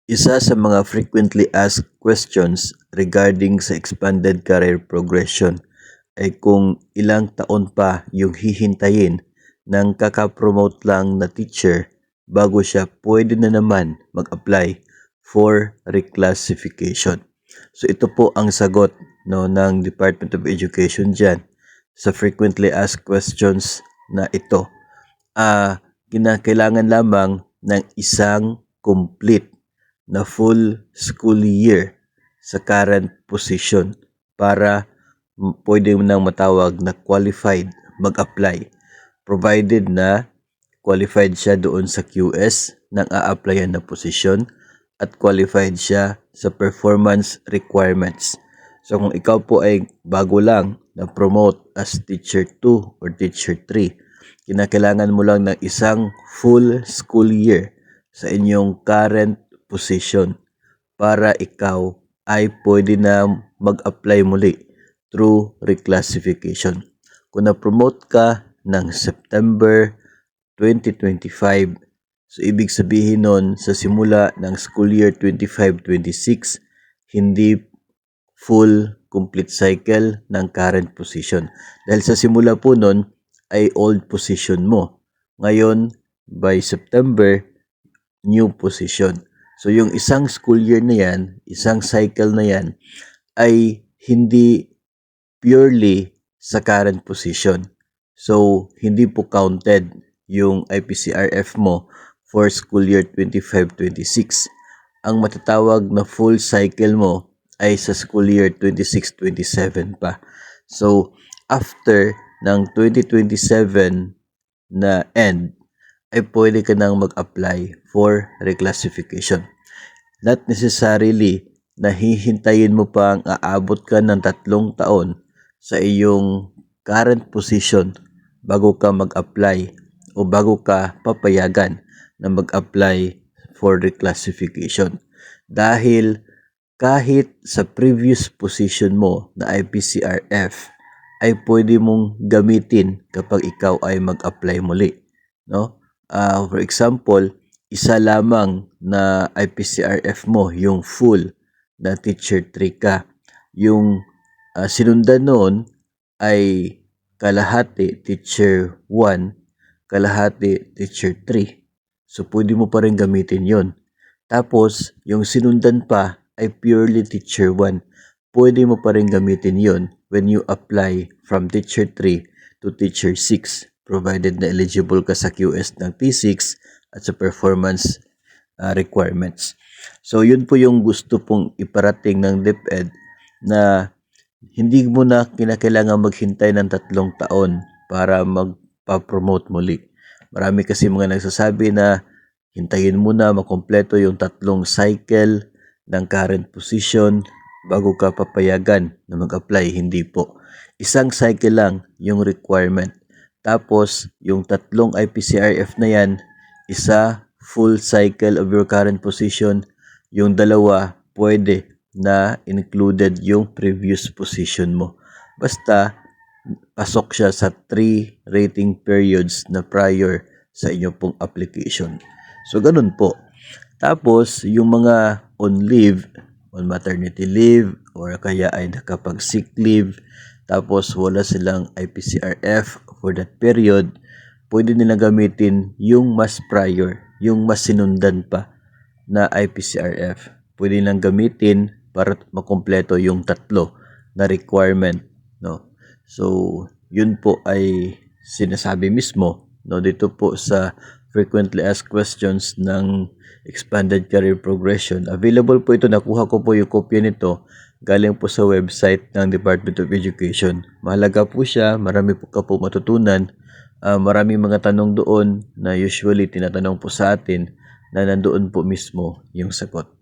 Isa sa mga frequently asked questions regarding sa expanded career progression ay kung ilang taon pa yung hihintayin ng kaka-promote lang na teacher bago siya pwede na naman mag-apply for reclassification. So ito po ang sagot no ng Department of Education diyan sa frequently asked questions na ito. Kinakailangan lamang ng isang complete na full school year sa current position para pwede mo nang matawag na qualified mag-apply provided na qualified siya doon sa QS ng a-applyan na posisyon at qualified siya sa performance requirements. So kung ikaw po ay bago lang na promote as teacher 2 or teacher 3, kinakailangan mo lang ng isang full school year sa inyong current position para ikaw ay pwede na mag-apply muli through reclassification. Kung na-promote ka ng September 2025, so ibig sabihin nun sa simula ng school year 25-26, hindi full complete cycle ng current position. Dahil sa simula po nun ay old position mo. Ngayon, by September, new position. So yung isang school year na yan, isang cycle na yan, ay hindi purely sa current position. So hindi po counted yung IPCRF mo for school year 25-26. Ang matatawag na full cycle mo ay sa school year 26-27 pa. So after ng 2027 na end, ay pwede ka nang mag-apply for reclassification. Not necessarily na hihintayin mo pang aabot ka ng 3 taon sa iyong current position bago ka mag-apply o bago ka papayagan na mag-apply for reclassification. Dahil kahit sa previous position mo na IPCRF ay pwede mong gamitin kapag ikaw ay mag-apply muli, no? For example, isa lamang na IPCRF mo, yung full na teacher 3 ka. Yung sinundan noon ay kalahati teacher 1, kalahati teacher 3. So, pwede mo pa rin gamitin yon. Tapos, yung sinundan pa ay purely teacher 1. Pwede mo pa rin gamitin yon when you apply from teacher 3 to teacher 6, provided na eligible ka sa QS ng T6 at sa performance requirements. So yun po yung gusto pong iparating ng DepEd na hindi mo na kinakailangan maghintay ng 3 taon para magpa-promote muli. Marami kasi mga nagsasabi na hintayin mo na makompleto yung 3 cycle ng current position bago ka papayagan na mag-apply. Hindi po. Isang cycle lang yung requirement. Tapos, yung 3 IPCRF na yan, isa full cycle of your current position, yung 2 pwede na included yung previous position mo. Basta, pasok siya sa 3 rating periods na prior sa inyo pong application. So, ganun po. Tapos, yung mga on leave, on maternity leave, or kaya ay nakapag-sick leave, tapos wala silang IPCRF for that period, pwede nila gamitin yung mas prior, yung mas sinundan pa na IPCRF. Pwede nilang gamitin para makompleto yung 3 na requirement, no? So, yun po ay sinasabi mismo, no, dito po sa frequently asked questions ng expanded career progression. Available po ito, nakuha ko po yung kopya nito galing po sa website ng Department of Education. Mahalaga po siya, marami po ka po matutunan. Maraming mga tanong doon na usually tinatanong po sa atin na nandoon po mismo yung sagot.